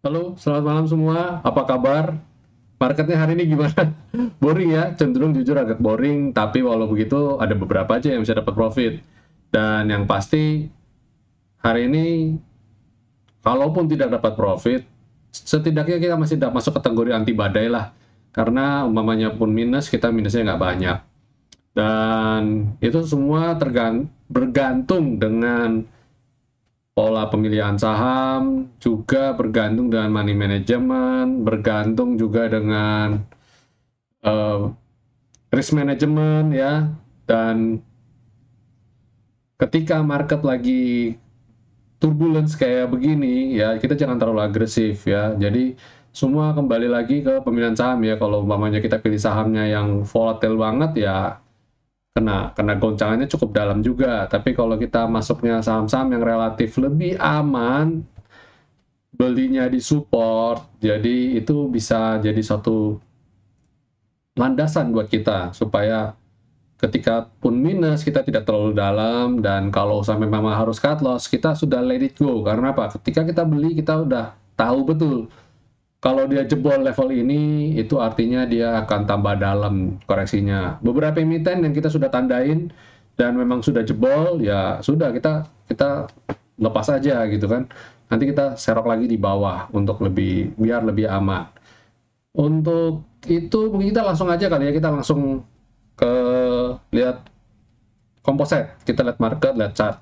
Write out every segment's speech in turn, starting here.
Halo, selamat malam semua. Apa kabar? Marketnya hari ini gimana? Boring ya, cenderung jujur agak boring. Tapi walau begitu, ada beberapa aja yang bisa dapat profit. Dan yang pasti, hari ini, kalaupun tidak dapat profit, setidaknya kita masih masuk kategori anti badai lah. Karena umpamanya pun minus, kita minusnya nggak banyak. Dan itu semua bergantung dengan pola pemilihan saham, juga bergantung dengan money management, bergantung juga dengan uh, risk management ya. Dan ketika market lagi turbulence kayak begini ya, kita jangan terlalu agresif ya. Jadi semua kembali lagi ke pemilihan saham ya. Kalau umpamanya kita pilih sahamnya yang volatile banget ya, kena goncangannya cukup dalam juga. Tapi kalau kita masuknya saham-saham yang relatif lebih aman, belinya di support, jadi itu bisa jadi satu landasan buat kita supaya ketika pun minus kita tidak terlalu dalam, dan kalau sampai memang harus cut loss kita sudah let it go. Karena apa? Ketika kita beli kita udah tahu betul kalau dia jebol level ini itu artinya dia akan tambah dalam koreksinya. Beberapa emiten yang kita sudah tandain dan memang sudah jebol ya sudah, kita lepas aja gitu kan. Nanti kita serok lagi di bawah untuk biar lebih aman. Untuk itu mungkin kita langsung aja kali ya, kita langsung ke lihat komposit, kita lihat market, lihat chart.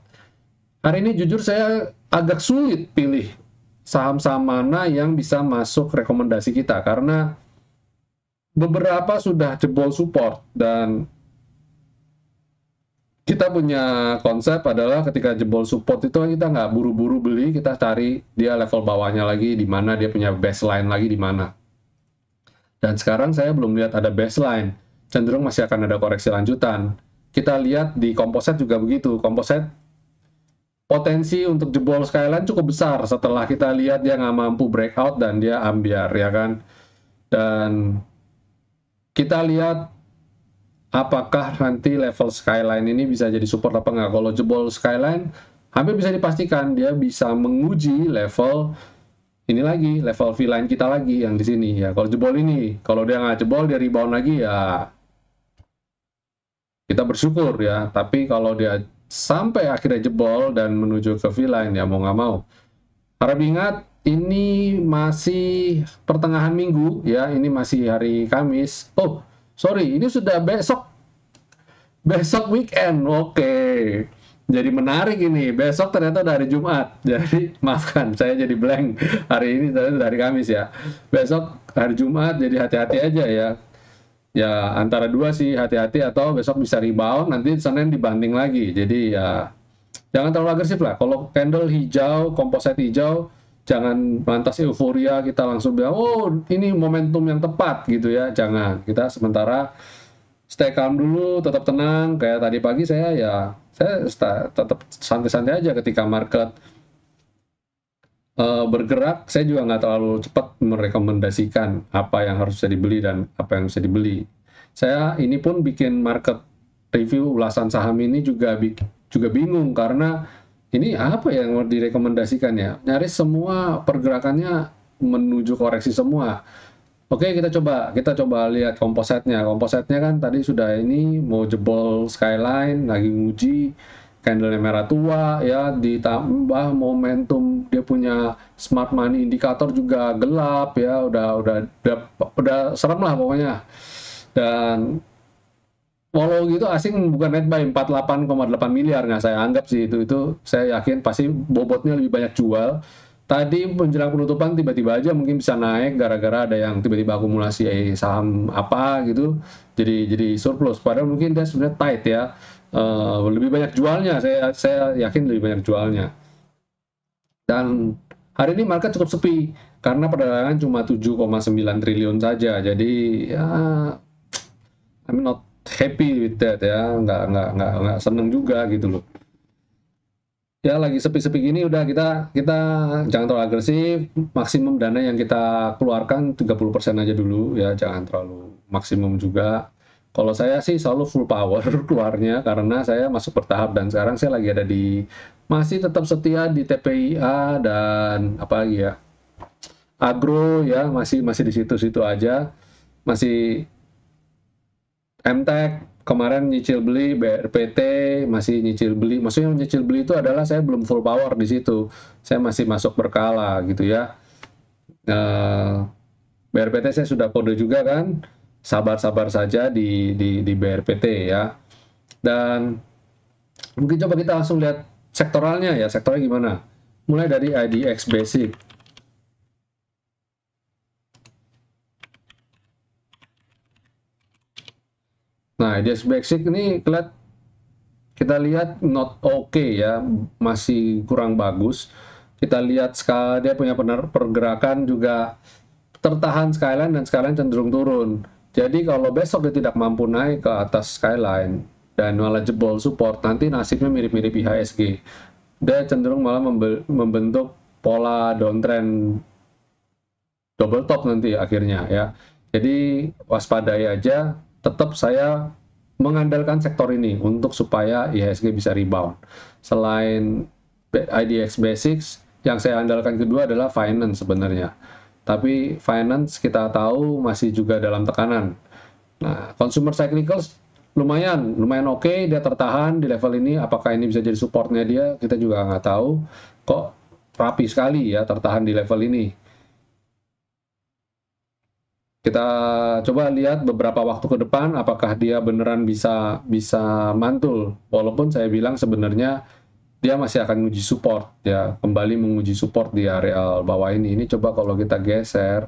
Hari ini jujur saya agak sulit pilih saham-saham mana yang bisa masuk rekomendasi kita karena beberapa sudah jebol support. Dan kita punya konsep adalah ketika jebol support itu kita nggak buru-buru beli, kita cari dia level bawahnya lagi di mana, dia punya baseline lagi di mana. Dan sekarang saya belum lihat ada baseline, cenderung masih akan ada koreksi lanjutan. Kita lihat di komposit juga begitu, komposit potensi untuk jebol skyline cukup besar setelah kita lihat dia nggak mampu breakout dan dia ambiar ya kan. Dan kita lihat apakah nanti level skyline ini bisa jadi support apa nggak. Kalau jebol skyline hampir bisa dipastikan dia bisa menguji level ini lagi, level V-line kita lagi yang di sini ya. Kalau jebol ini, kalau dia nggak jebol, dia rebound lagi ya kita bersyukur ya. Tapi kalau dia sampai akhirnya jebol dan menuju ke V-line ya mau nggak mau. Harap ingat ini masih pertengahan minggu ya, ini masih hari Kamis. Oh, sorry, ini sudah besok weekend. Oke. Jadi menarik ini, besok ternyata dari Jumat. Jadi maafkan, saya jadi blank. Hari ini dari Kamis ya. Besok hari Jumat, jadi hati-hati aja ya. Ya antara dua sih, hati-hati atau besok bisa rebound, nanti Senin dibanting lagi. Jadi ya jangan terlalu agresif lah. Kalau candle hijau, komposit hijau, jangan lantas euforia kita langsung bilang, oh ini momentum yang tepat gitu ya. Jangan, kita sementara stay calm dulu, tetap tenang. Kayak tadi pagi saya tetap santai-santai aja ketika market bergerak. Saya juga nggak terlalu cepat merekomendasikan apa yang harus bisa dibeli dan apa yang bisa dibeli. Saya ini pun bikin market review ulasan saham ini juga bingung karena ini apa yang mau direkomendasikan ya. Nyaris semua pergerakannya menuju koreksi semua. Oke, kita coba lihat kompositnya. Kompositnya kan tadi sudah ini mau jebol skyline, lagi nguji candle merah tua ya, ditambah momentum dia punya smart money indikator juga gelap ya, udah serem lah pokoknya. Dan walau gitu asing bukan net buy 48,8 miliar, nggak saya anggap sih itu saya yakin pasti bobotnya lebih banyak jual. Tadi menjelang penutupan tiba-tiba aja mungkin bisa naik gara-gara ada yang tiba-tiba akumulasi saham apa gitu, jadi surplus. Padahal mungkin dia sebenarnya tight ya. Lebih banyak jualnya, saya yakin lebih banyak jualnya. Dan hari ini market cukup sepi karena perdagangan cuma 7,9 triliun saja. Jadi ya I'm not happy with that ya, nggak seneng juga gitu loh. Ya lagi sepi-sepi gini udah kita jangan terlalu agresif, maksimum dana yang kita keluarkan 30% aja dulu ya, jangan terlalu maksimum juga. Kalau saya sih selalu full power keluarnya karena saya masuk bertahap dan sekarang saya lagi masih tetap setia di TPIA dan apa lagi ya, agro ya masih di situ-situ aja, masih MTEK kemarin nyicil beli, BRPT masih nyicil beli. Maksudnya nyicil beli itu adalah saya belum full power di situ, saya masih masuk berkala gitu ya. BRPT saya sudah kode juga kan, sabar-sabar saja di BRPT ya. Dan mungkin coba kita langsung lihat sektoralnya ya, sektornya gimana. Mulai dari IDX Basic. Nah, IDX Basic ini kita lihat not okay ya, masih kurang bagus. Kita lihat dia punya pergerakan juga tertahan skyline dan skyline cenderung turun. Jadi kalau besok dia tidak mampu naik ke atas skyline dan malah jebol support, nanti nasibnya mirip-mirip IHSG. Dia cenderung malah membentuk pola downtrend double top nanti akhirnya ya. Jadi waspadai aja, tetap saya mengandalkan sektor ini untuk supaya IHSG bisa rebound. Selain IDX Basics, yang saya andalkan kedua adalah finance sebenarnya. Tapi finance kita tahu masih juga dalam tekanan. Nah, consumer cyclicals lumayan oke, dia tertahan di level ini. Apakah ini bisa jadi supportnya dia? Kita juga nggak tahu. Kok rapi sekali ya tertahan di level ini. Kita coba lihat beberapa waktu ke depan apakah dia beneran bisa mantul. Walaupun saya bilang sebenarnya dia masih akan menguji support ya, kembali menguji support di area bawah ini. Ini coba kalau kita geser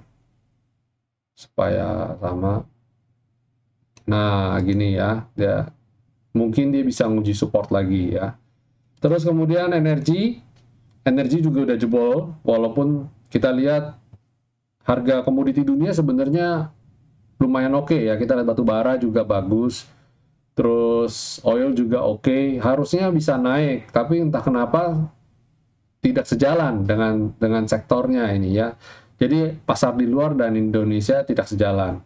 supaya sama. Nah, gini ya, mungkin dia bisa menguji support lagi ya. Terus kemudian energi juga udah jebol, walaupun kita lihat harga komoditi dunia sebenarnya lumayan oke ya. Kita lihat batu bara juga bagus, terus oil juga oke, harusnya bisa naik, tapi entah kenapa tidak sejalan dengan sektornya ini ya. Jadi pasar di luar dan Indonesia tidak sejalan.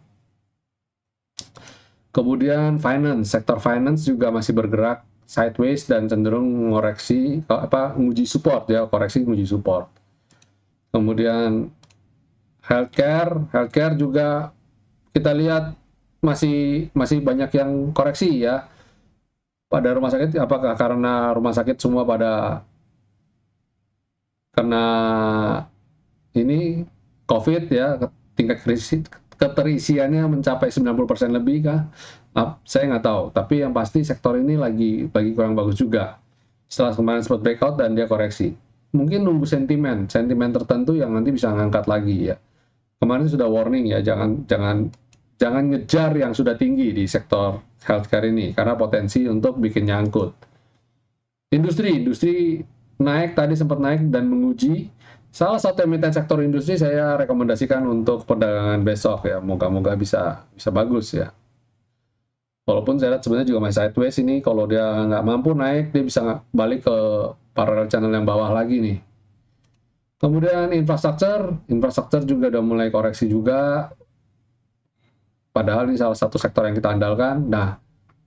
Kemudian sektor finance juga masih bergerak sideways dan cenderung nguji support ya, koreksi nguji support. Kemudian healthcare juga kita lihat masih banyak yang koreksi ya. Pada rumah sakit, apakah karena rumah sakit semua pada kena ini COVID ya, tingkat keterisiannya mencapai 90% lebih kah? Saya nggak tahu, tapi yang pasti sektor ini lagi kurang bagus juga. Setelah kemarin sempat breakout dan dia koreksi. Mungkin nunggu sentimen tertentu yang nanti bisa ngangkat lagi ya. Kemarin sudah warning ya, jangan ngejar yang sudah tinggi di sektor healthcare ini, karena potensi untuk bikin nyangkut. Industri naik, tadi sempat naik dan menguji. Salah satu emiten sektor industri saya rekomendasikan untuk perdagangan besok ya, moga-moga bisa bagus ya. Walaupun saya lihat sebenarnya juga masih sideways ini, kalau dia nggak mampu naik, dia bisa balik ke parallel channel yang bawah lagi nih. Kemudian infrastruktur juga udah mulai koreksi juga. Padahal ini salah satu sektor yang kita andalkan. Nah,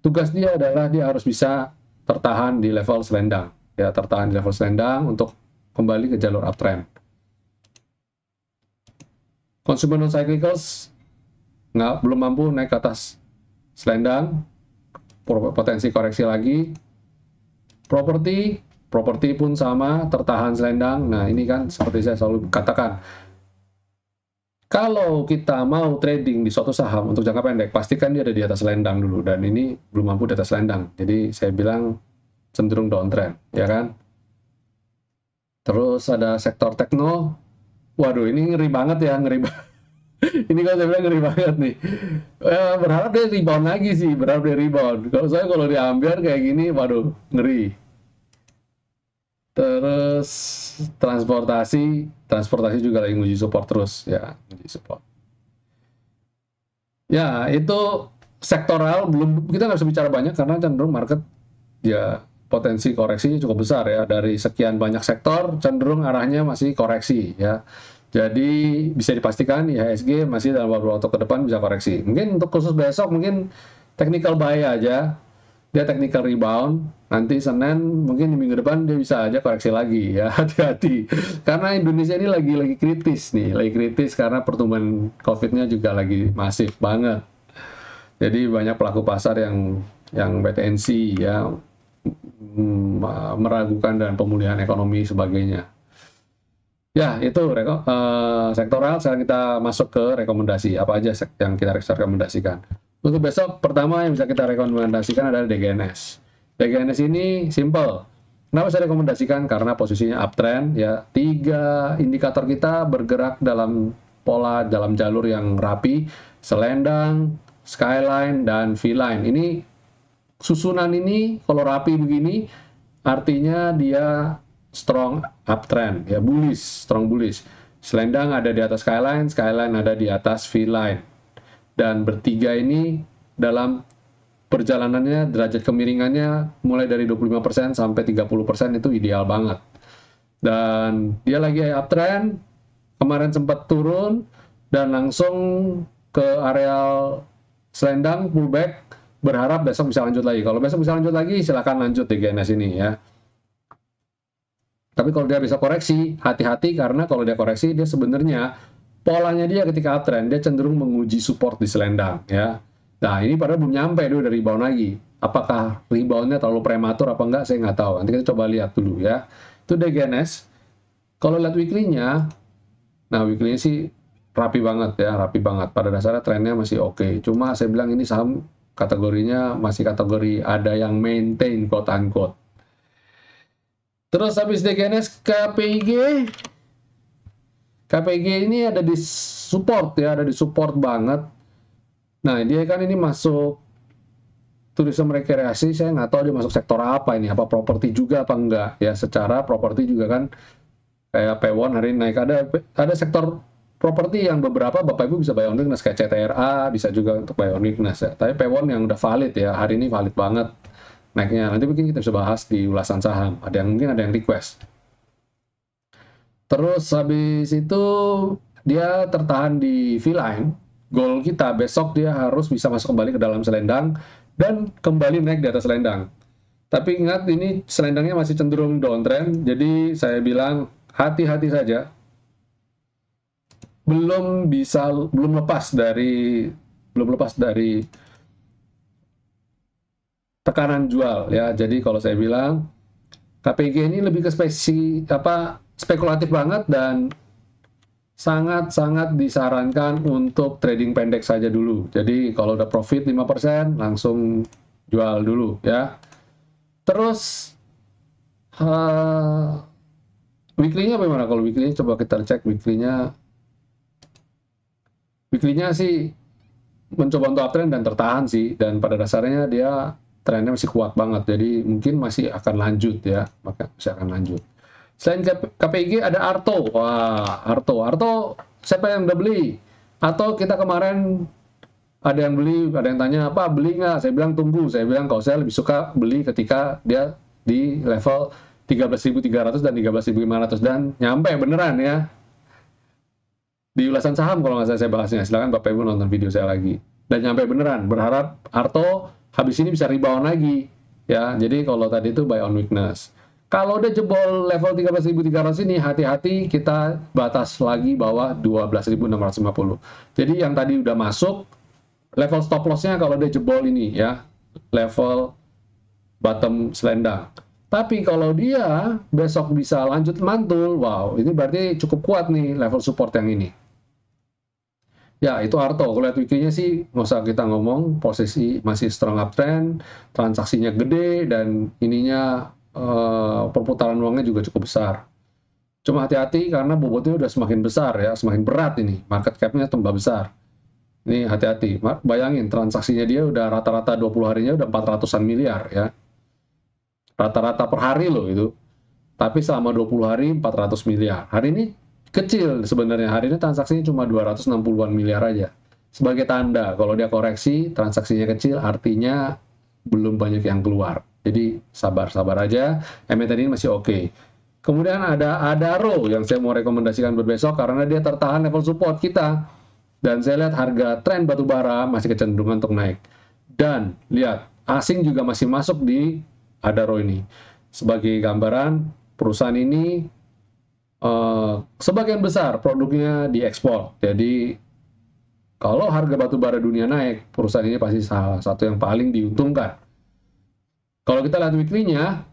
tugas dia adalah dia harus bisa tertahan di level selendang. Ya, tertahan di level selendang untuk kembali ke jalur uptrend. Consumer non-cyclicals belum mampu naik ke atas selendang, potensi koreksi lagi. Properti pun sama, tertahan selendang. Nah, ini kan seperti saya selalu katakan, kalau kita mau trading di suatu saham untuk jangka pendek, pastikan dia ada di atas selendang dulu, dan ini belum mampu di atas selendang. Jadi saya bilang cenderung downtrend, ya kan? Terus ada sektor tekno. Waduh, ini ngeri banget ya, ini kalau saya bilang ngeri banget nih. Berharap dia rebound lagi sih, Kalau saya diambil kayak gini, waduh, ngeri. Terus transportasi juga lagi nguji support terus ya, nguji support. Ya, itu sektoral, kita nggak bisa bicara banyak karena cenderung market ya potensi koreksinya cukup besar ya. Dari sekian banyak sektor, cenderung arahnya masih koreksi ya. Jadi bisa dipastikan IHSG masih dalam beberapa waktu ke depan bisa koreksi. Mungkin untuk khusus besok mungkin technical buy aja. dia technical rebound, nanti Senin mungkin di minggu depan dia bisa aja koreksi lagi ya. Hati-hati karena Indonesia ini lagi kritis nih, lagi kritis karena pertumbuhan COVID-nya juga lagi masif banget. Jadi banyak pelaku pasar yang wait and see ya, meragukan dan pemulihan ekonomi sebagainya. Ya, itu sektoral. Sekarang kita masuk ke rekomendasi. Apa aja yang kita rekomendasikan? Untuk besok, pertama yang bisa kita rekomendasikan adalah DGNS. DGNS ini simple. Kenapa saya rekomendasikan? Karena posisinya uptrend. Ya, 3 indikator kita bergerak dalam pola, dalam jalur yang rapi. Selendang, skyline, dan V-line. Ini susunan ini, kalau rapi begini, artinya dia strong uptrend, ya bullish, strong bullish. Selendang ada di atas skyline, skyline ada di atas V-line. Dan bertiga ini dalam perjalanannya, derajat kemiringannya mulai dari 25% sampai 30% itu ideal banget. Dan dia lagi uptrend, kemarin sempat turun, dan langsung ke areal selendang, pullback, berharap besok bisa lanjut lagi. Kalau besok bisa lanjut lagi, silakan lanjut di GNS ini ya. Tapi kalau dia bisa koreksi, hati-hati karena kalau dia koreksi, dia sebenarnya polanya dia ketika uptrend, dia cenderung menguji support di selendang ya. Nah ini padahal belum nyampe dia udah rebound lagi. Apakah reboundnya terlalu prematur apa enggak, saya nggak tahu. Nanti kita coba lihat dulu ya. Itu DGNS. Kalau lihat weekly-nya, nah weekly-nya sih rapi banget ya, rapi banget. Pada dasarnya trennya masih oke. Cuma saya bilang ini saham kategorinya masih kategori ada yang maintain quote unquote. Terus habis DGNS KPIG. KPIG ini ada di support ya, ada di support banget. Nah, dia kan ini masuk tourism rekreasi, saya nggak tahu dia masuk sektor apa ini, apa properti juga apa enggak ya. Secara properti juga kan kayak P1 hari ini naik, ada sektor properti yang beberapa Bapak Ibu bisa buy on weakness kayak CTRA, bisa juga untuk buy on weakness ya. Tapi P1 yang udah valid ya, hari ini valid banget naiknya. Nanti mungkin kita bisa bahas di ulasan saham. Mungkin ada yang request. Terus habis itu dia tertahan di V-line. Goal kita besok dia harus bisa masuk kembali ke dalam selendang dan kembali naik di atas selendang. Tapi ingat ini selendangnya masih cenderung downtrend, jadi saya bilang hati-hati saja. Belum lepas dari tekanan jual ya. Jadi kalau saya bilang KPG ini lebih ke spekulatif banget dan sangat-sangat disarankan untuk trading pendek saja dulu. Jadi kalau udah profit 5% langsung jual dulu ya. Terus weekly-nya bagaimana? Kalau weekly coba kita cek weekly-nya. Weekly-nya sih mencoba untuk uptrend dan tertahan sih, dan pada dasarnya dia trennya masih kuat banget, jadi mungkin masih akan lanjut ya, masih akan lanjut. Selain KPIG ada Arto. Wah, Arto siapa yang udah beli? Atau kita kemarin ada yang beli, ada yang tanya apa beli nggak? Saya bilang tunggu. Saya bilang kalau saya lebih suka beli ketika dia di level 13.300 dan 13.500 dan nyampe beneran ya. Di ulasan saham kalau nggak saya bahasnya, silakan Bapak Ibu nonton video saya lagi. Dan nyampe beneran, berharap Arto habis ini bisa rebound lagi ya. Jadi kalau tadi itu buy on weakness. Kalau udah jebol level 13.300 ini, hati-hati kita batas lagi bawah 12.650. Jadi yang tadi udah masuk, level stop loss-nya kalau udah jebol ini ya, level bottom selendang. Tapi kalau dia besok bisa lanjut mantul, wow, ini berarti cukup kuat nih level support yang ini. Ya, itu Arto. Kalau lihat weekly-nya sih, nggak usah kita ngomong, posisi masih strong uptrend, transaksinya gede, dan ininya perputaran uangnya juga cukup besar. Cuma hati-hati karena bobotnya udah semakin besar ya, semakin berat ini, market cap-nya tambah besar. Ini hati-hati, bayangin transaksinya dia udah rata-rata 20 harinya udah 400-an miliar ya. Rata-rata per hari loh itu. Tapi selama 20 hari 400 miliar. Hari ini kecil sebenarnya, hari ini transaksinya cuma 260-an miliar aja. Sebagai tanda kalau dia koreksi transaksinya kecil, artinya belum banyak yang keluar. Jadi sabar-sabar aja, emiten ini masih oke. Kemudian ada Adaro yang saya mau rekomendasikan buat besok karena dia tertahan level support kita. Dan saya lihat harga tren batubara masih kecenderungan untuk naik. Dan lihat asing juga masih masuk di Adaro ini. Sebagai gambaran, perusahaan ini sebagian besar produknya diekspor. Jadi kalau harga batu bara dunia naik, perusahaan ini pasti salah satu yang paling diuntungkan. Kalau kita lihat weekly-nya,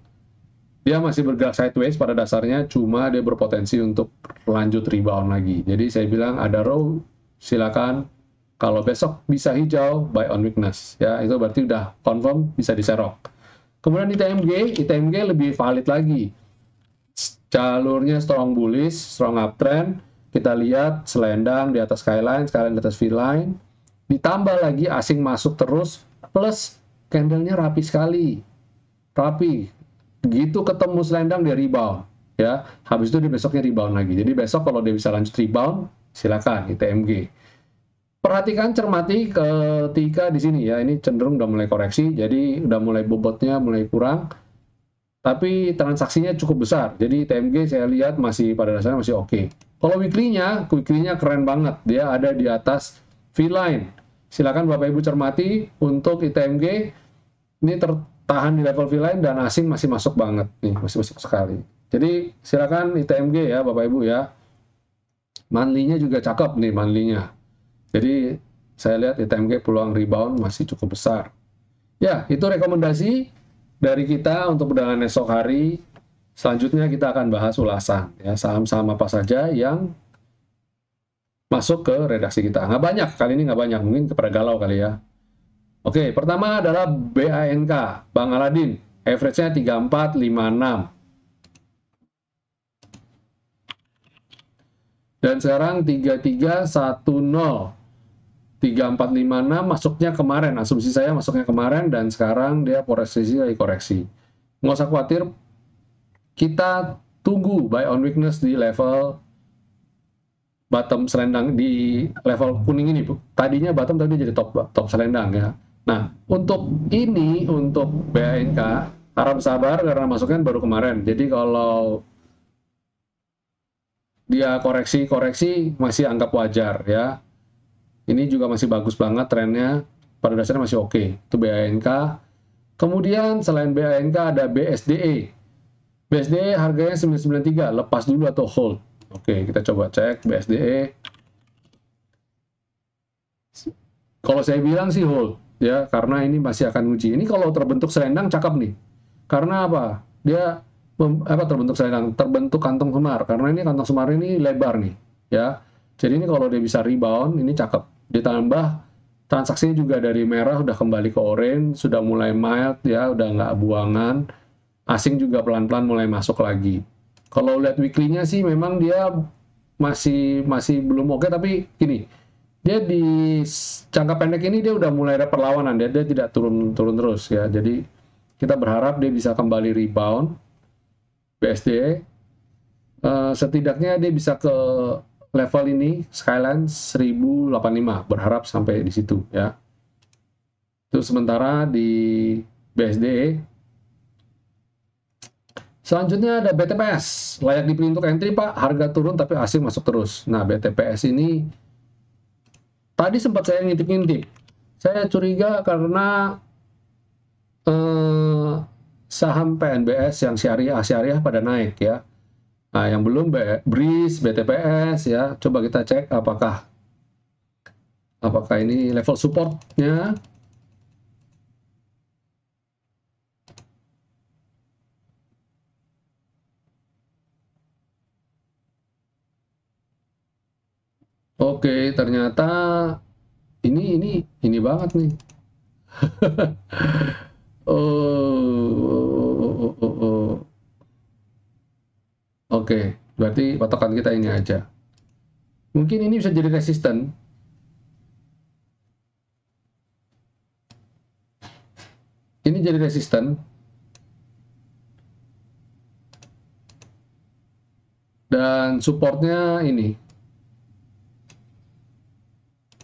dia masih bergerak sideways pada dasarnya, cuma dia berpotensi untuk lanjut rebound lagi. Jadi saya bilang Adaro silakan, kalau besok bisa hijau, buy on weakness. Ya, itu berarti udah confirm bisa diserok. Kemudian ITMG lebih valid lagi. Jalurnya strong bullish, strong uptrend. Kita lihat selendang di atas skyline di atas V-line. Ditambah lagi asing masuk terus, plus candle-nya rapi sekali. Rapi. Begitu ketemu selendang dia rebound, ya. Habis itu dia besoknya rebound lagi. Jadi besok kalau dia bisa lanjut rebound, silakan ITMG. Perhatikan, cermati ketika di sini ya, ini cenderung udah mulai koreksi, jadi udah mulai bobotnya mulai kurang, tapi transaksinya cukup besar. Jadi ITMG saya lihat masih pada dasarnya masih oke. Kalau weekly-nya keren banget, dia ada di atas V-line. Silakan Bapak Ibu cermati untuk ITMG, ini tertahan di level V-line dan asing masih masuk banget nih, masih masuk sekali. Jadi silakan ITMG ya Bapak Ibu ya. Monthly-nya juga cakep nih monthly-nya. Jadi saya lihat ITMG peluang rebound masih cukup besar. Ya, itu rekomendasi dari kita untuk perdagangan esok hari. Selanjutnya kita akan bahas ulasan ya, saham-saham apa saja yang masuk ke redaksi kita. Nggak banyak, kali ini nggak banyak, mungkin kepada galau kali ya. Oke, pertama adalah BANK, Bang Aladin. Average-nya 3456. Dan sekarang 3310. 3456 masuknya kemarin, asumsi saya masuknya kemarin, dan sekarang dia posisi lagi koreksi. Nggak usah khawatir, kita tunggu buy on weakness di level bottom selendang, di level kuning ini, Bu. Tadinya bottom, tadi jadi top selendang ya. Nah, untuk ini, untuk BANK, harap sabar karena masuknya baru kemarin. Jadi kalau dia koreksi masih anggap wajar ya. Ini juga masih bagus banget trennya, pada dasarnya masih oke. Itu BANK. Kemudian selain BANK ada BSDE. BSDE harganya 993, lepas dulu atau hold? Oke, kita coba cek BSDE. Kalau saya bilang sih hold ya, karena ini masih akan uji. Ini kalau terbentuk selendang cakep nih. Karena apa? Dia terbentuk selendang, terbentuk kantong semar. Karena ini kantong semar ini lebar nih, ya. Jadi ini kalau dia bisa rebound, ini cakep. Ditambah transaksinya juga dari merah udah kembali ke orange, sudah mulai mild ya, udah nggak buangan. Asing juga pelan-pelan mulai masuk lagi. Kalau lihat weekly-nya sih memang dia masih belum oke, tapi gini, dia di jangka pendek ini dia udah mulai ada perlawanan, dia tidak turun terus ya. Jadi kita berharap dia bisa kembali rebound BSDE. Setidaknya dia bisa ke level ini skyline 1085, berharap sampai di situ ya. Itu sementara di BSDE. Selanjutnya ada BTPS, layak dipilih untuk entry Pak, harga turun tapi asing masuk terus. Nah, BTPS ini tadi sempat saya ngintip-ngintip. Saya curiga karena saham PNBS yang syariah pada naik ya. Nah, yang belum BRIS, BTPS ya. Coba kita cek apakah ini level supportnya. Oke, ternyata ini banget nih. Oke, berarti patokan kita ini aja. Mungkin ini bisa jadi resisten. Ini jadi resisten. Dan supportnya ini.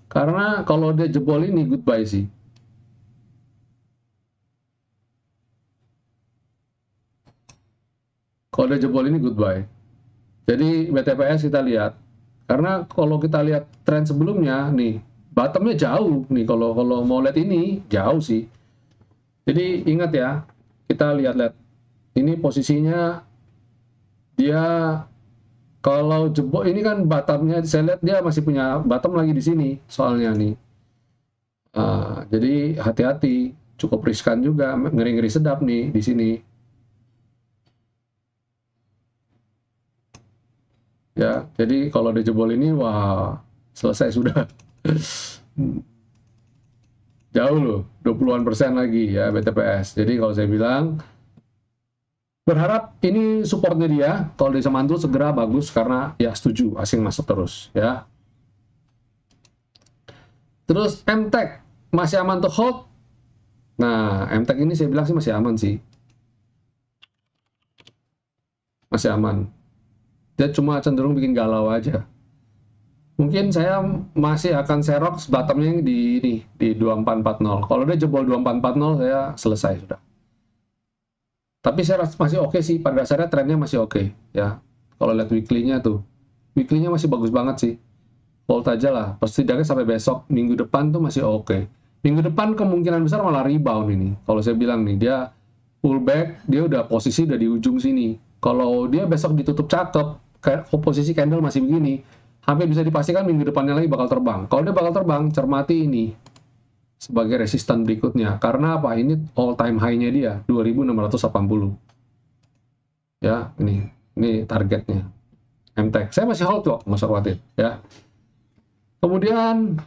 Karena kalau dia jebol ini goodbye sih. Kalau dia jebol ini goodbye. Jadi BTPS kita lihat. Karena kalau kita lihat tren sebelumnya nih, bottomnya jauh nih. Kalau mau lihat ini jauh sih. Jadi ingat ya, kita lihat-lihat. Ini posisinya dia kalau jebol ini kan bottomnya saya lihat dia masih punya bottom lagi di sini soalnya nih. Jadi hati-hati, cukup riskan juga, ngeri-ngeri sedap nih di sini. Ya, jadi kalau dia jebol ini, wah selesai sudah. Jauh loh, 20-an% lagi ya BTPS. Jadi kalau saya bilang, berharap ini supportnya dia, kalau bisa mantul segera bagus, karena ya setuju, asing masuk terus ya. Terus MTech, masih aman tuh hold? Nah, MTech ini saya bilang sih masih aman sih. Masih aman. Dia cuma cenderung bikin galau aja. Mungkin saya masih akan serok bottomnya di ini, di 2440. Kalau dia jebol 2440, saya selesai sudah. Tapi saya masih oke sih, pada dasarnya trennya masih oke ya. Kalau lihat weekly-nya tuh, weekly-nya masih bagus banget sih. Hold aja lah, setidaknya sampai besok, minggu depan tuh masih oke. Minggu depan kemungkinan besar malah rebound ini. Kalau saya bilang nih, dia pullback, dia udah posisi udah di ujung sini. Kalau dia besok ditutup cakep, posisi candle masih begini, hampir bisa dipastikan minggu depannya lagi bakal terbang. Kalau dia bakal terbang, cermati ini sebagai resisten berikutnya. Karena apa? Ini all time high-nya dia, 2680. Ya, ini targetnya. MTech. Saya masih hold kok, nggak usah khawatir. Ya. Kemudian,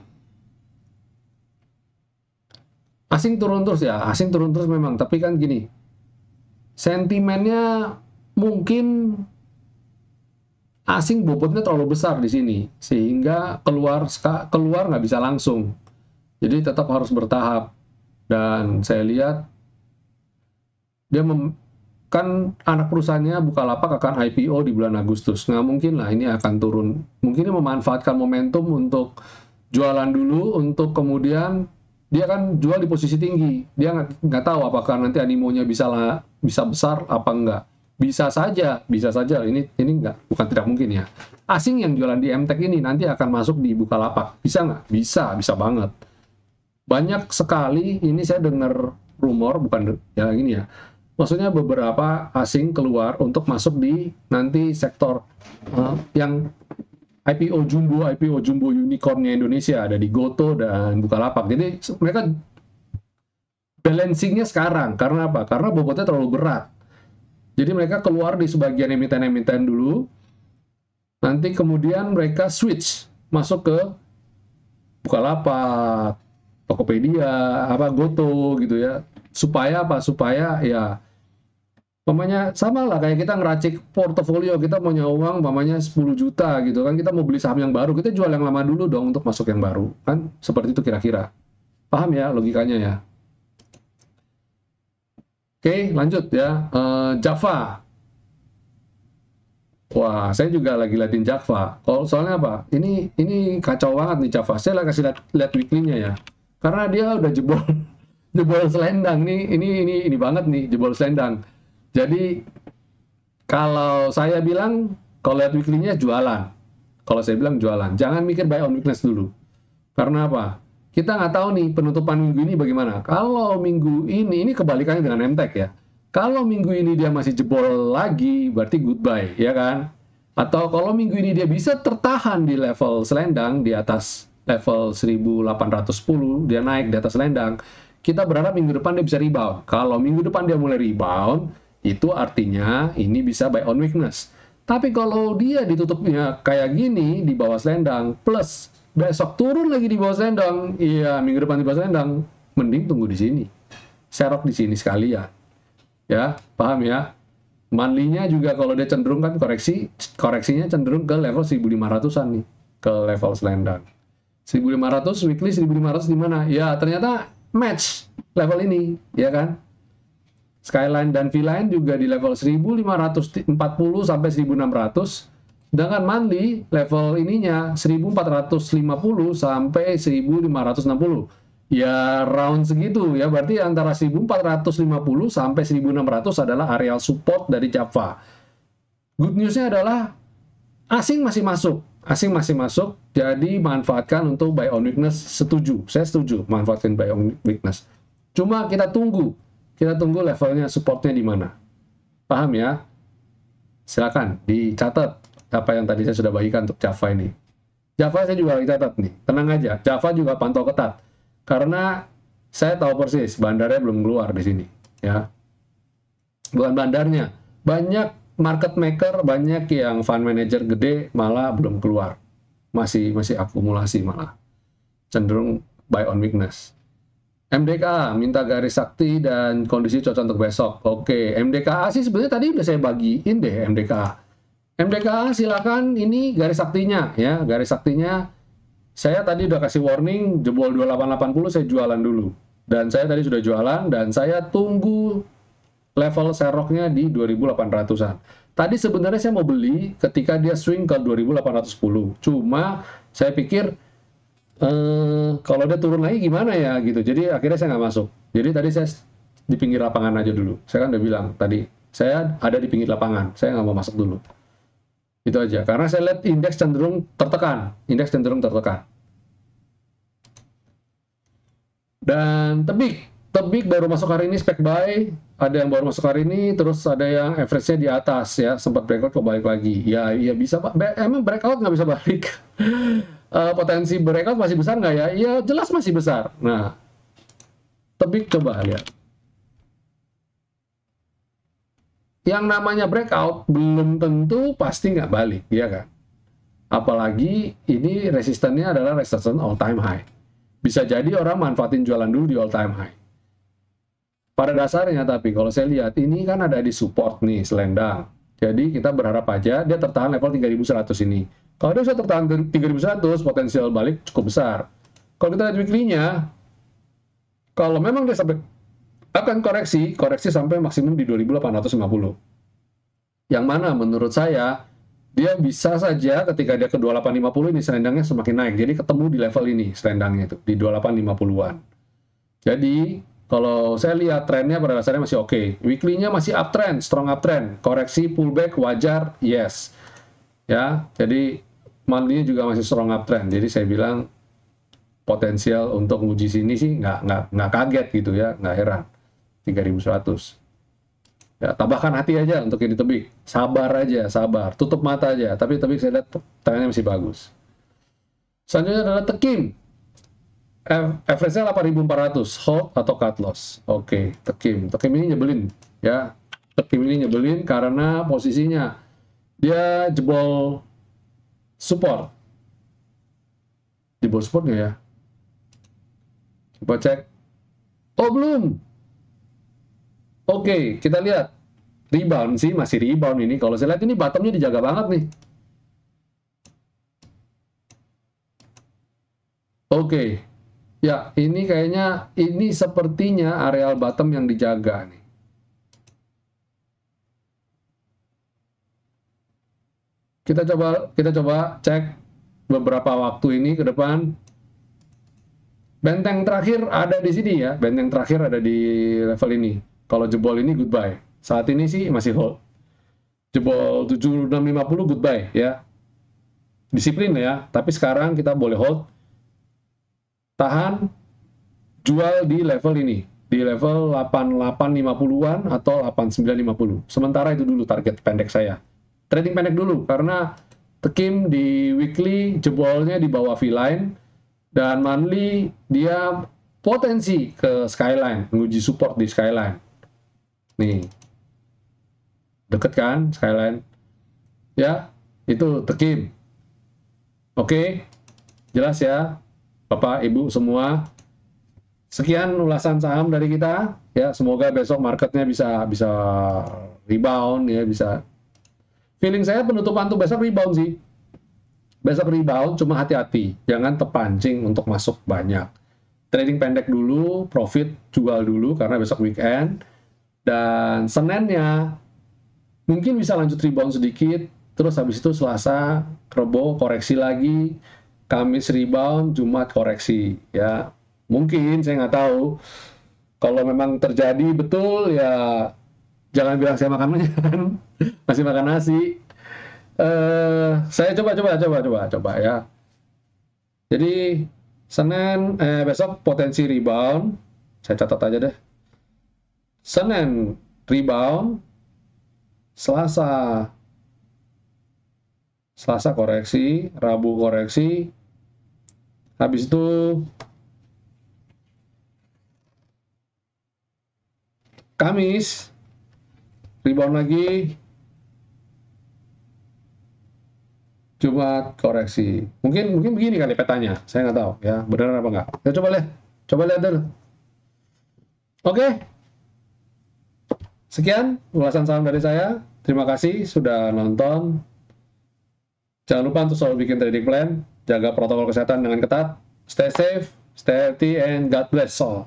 asing turun terus ya. Asing turun terus memang. Tapi kan gini, sentimennya mungkin asing bobotnya terlalu besar di sini. Sehingga keluar nggak bisa langsung. Jadi tetap harus bertahap. Dan saya lihat dia kan anak perusahaannya Bukalapak akan IPO di bulan Agustus. Nggak mungkin lah ini akan turun. Mungkin dia memanfaatkan momentum untuk jualan dulu, untuk kemudian dia kan jual di posisi tinggi. Dia nggak tahu apakah nanti animonya bisa besar apa enggak. Bisa saja. Ini bukan tidak mungkin ya. Asing yang jualan di MTech ini nanti akan masuk di Bukalapak. Bisa nggak? Bisa banget. Banyak sekali, ini saya dengar rumor, bukan ya gini ya, maksudnya beberapa asing keluar untuk masuk di nanti sektor yang IPO jumbo unicornnya Indonesia, ada di Goto dan Bukalapak. Jadi mereka balancingnya sekarang, karena apa? Karena bobotnya terlalu berat. Jadi mereka keluar di sebagian emiten-emiten dulu, nanti kemudian mereka switch masuk ke Bukalapak, Tokopedia, Goto gitu ya. Supaya apa? Supaya ya mamanya sama lah kayak kita ngeracik portofolio, kita mau uang mamanya 10 juta gitu kan, kita mau beli saham yang baru, kita jual yang lama dulu dong untuk masuk yang baru. Kan seperti itu kira-kira. Paham ya logikanya ya? Oke, lanjut ya. Java. Wah, saya juga lagi liatin Java. Kalau soalnya apa? Ini kacau banget nih Java. Saya lagi kasih lihat weekly-nya ya. Karena dia udah jebol jebol selendang nih. Ini banget nih jebol selendang. Jadi kalau saya bilang kalau lihat weekly-nya jualan. Kalau saya bilang jualan. Jangan mikir buy on weakness dulu. Karena apa? Kita nggak tahu nih penutupan minggu ini bagaimana. Kalau minggu ini kebalikannya dengan MTech ya. Kalau minggu ini dia masih jebol lagi, berarti goodbye, ya kan? Atau kalau minggu ini dia bisa tertahan di level selendang, di atas level 1810, dia naik di atas selendang, kita berharap minggu depan dia bisa rebound. Kalau minggu depan dia mulai rebound, itu artinya ini bisa buy on weakness. Tapi kalau dia ditutupnya kayak gini, di bawah selendang, plus besok turun lagi di bawah selendang, iya minggu depan di bawah selendang, mending tunggu di sini. Serok di sini sekalian. Ya, paham ya? Monthly-nya juga kalau dia cenderung kan koreksinya cenderung ke level 1500-an nih, ke level selendang. 1500 weekly, 1500 di mana? Ya, ternyata match level ini, ya kan? Skyline dan V-Line juga di level 1540 sampai 1600. Sedangkan monthly level ininya 1450 sampai 1560. Ya round segitu ya, berarti antara 1450 sampai 1600 adalah area support dari Java. Good newsnya adalah asing masih masuk, jadi manfaatkan untuk buy on weakness. Saya setuju manfaatkan buy on weakness. Cuma kita tunggu Kita tunggu levelnya supportnya di mana. Paham ya? Silakan dicatat apa yang tadi saya sudah bagikan untuk Java ini. Java saya juga lagi catat nih. Tenang aja, Java juga pantau ketat. Karena saya tahu persis bandarnya belum keluar di sini, ya. Bukan bandarnya, banyak market maker, banyak yang fund manager gede malah belum keluar. Masih akumulasi malah. Cenderung buy on weakness. MDKA minta garis sakti dan kondisi cocok untuk besok. Oke, MDKA sih sebenarnya tadi udah saya bagiin deh MDKA. MDKA silakan, ini garis saktinya ya, garis saktinya saya tadi udah kasih warning jebol 2880 saya jualan dulu. Dan saya tadi sudah jualan dan saya tunggu level seroknya di 2800-an. Tadi sebenarnya saya mau beli ketika dia swing ke 2810. Cuma saya pikir kalau dia turun lagi gimana ya gitu. Jadi akhirnya saya nggak masuk. Jadi tadi saya di pinggir lapangan aja dulu. Saya kan udah bilang tadi saya ada di pinggir lapangan. Saya nggak mau masuk dulu. Itu aja. Karena saya lihat indeks cenderung tertekan. Indeks cenderung tertekan. Dan tebik baru masuk hari ini spek buy, ada yang baru masuk hari ini, terus ada yang average-nya di atas ya, sempat breakout kok balik lagi. Ya bisa Pak, emang breakout nggak bisa balik. Potensi breakout masih besar nggak ya? Ya jelas masih besar. Nah, tebik coba lihat. Yang namanya breakout belum tentu pasti nggak balik, ya kan? Apalagi ini resistannya adalah resistance all time high. Bisa jadi orang manfaatin jualan dulu di all time high. Pada dasarnya tapi kalau saya lihat ini kan ada di support nih selendang. Jadi kita berharap aja dia tertahan level 3100 ini. Kalau dia bisa tertahan 3100, potensial balik cukup besar. Kalau kita lihat weekly-nya, kalau memang dia sampai akan koreksi sampai maksimum di 2850. Yang mana menurut saya dia bisa saja ketika dia ke 2850 ini selendangnya semakin naik. Jadi ketemu di level ini selendangnya itu di 2850-an. Jadi kalau saya lihat trennya pada dasarnya masih oke. Weekly-nya masih uptrend, strong uptrend. Koreksi pullback wajar, yes. Ya, jadi monthly-nya juga masih strong uptrend. Jadi saya bilang potensial untuk nguji sini sih nggak kaget gitu ya, nggak heran. 3100. Ya, tambahkan hati aja untuk ini tebik. Sabar aja, sabar. Tutup mata aja. Tapi tebik saya lihat trennya masih bagus. Selanjutnya adalah tekim. Average-nya 8400. Hold atau cut loss. Oke, tekim. Tekim ini nyebelin. Ya, tekim ini nyebelin karena posisinya dia jebol support. Jebol support nggak ya? Coba cek. Oh, belum. Oke, kita lihat rebound sih, masih rebound ini. Kalau saya lihat ini bottomnya dijaga banget nih. Oke, ya ini kayaknya ini sepertinya areal bottom yang dijaga nih. Kita coba cek beberapa waktu ini ke depan. Benteng terakhir ada di sini ya, benteng terakhir ada di level ini. Kalau jebol ini goodbye. Saat ini sih masih hold. Jebol 7650 goodbye ya. Disiplin ya, tapi sekarang kita boleh hold. Tahan, jual di level ini. Di level 8850-an atau 8950. Sementara itu dulu target pendek saya. Trading pendek dulu, karena tekim di weekly jebolnya di bawah V-line. Dan monthly dia potensi ke skyline, menguji support di skyline. Nih, deket kan skyline? Ya, itu tekim. Oke, jelas ya, Bapak, Ibu semua. Sekian ulasan saham dari kita. Ya, semoga besok marketnya bisa rebound ya, bisa. Feeling saya penutupan tuh besok rebound sih. Besok rebound, cuma hati-hati. Jangan terpancing untuk masuk banyak. Trading pendek dulu, profit jual dulu karena besok weekend. Dan Seninnya mungkin bisa lanjut rebound sedikit, terus habis itu Selasa, Rebo koreksi lagi, Kamis rebound, Jumat koreksi. Ya, mungkin saya nggak tahu. Kalau memang terjadi betul ya jangan bilang saya makan menyan, masih makan nasi. Saya coba ya. Jadi Senin besok potensi rebound, saya catat aja deh. Senin rebound, Selasa koreksi, Rabu koreksi, habis itu Kamis rebound lagi, Jumat koreksi. Mungkin begini kali petanya, saya nggak tahu ya, benar apa nggak. Ya coba lihat dulu. Oke, sekian ulasan saham dari saya. Terima kasih sudah nonton. Jangan lupa untuk selalu bikin trading plan, jaga protokol kesehatan dengan ketat, stay safe, stay healthy, and God bless all.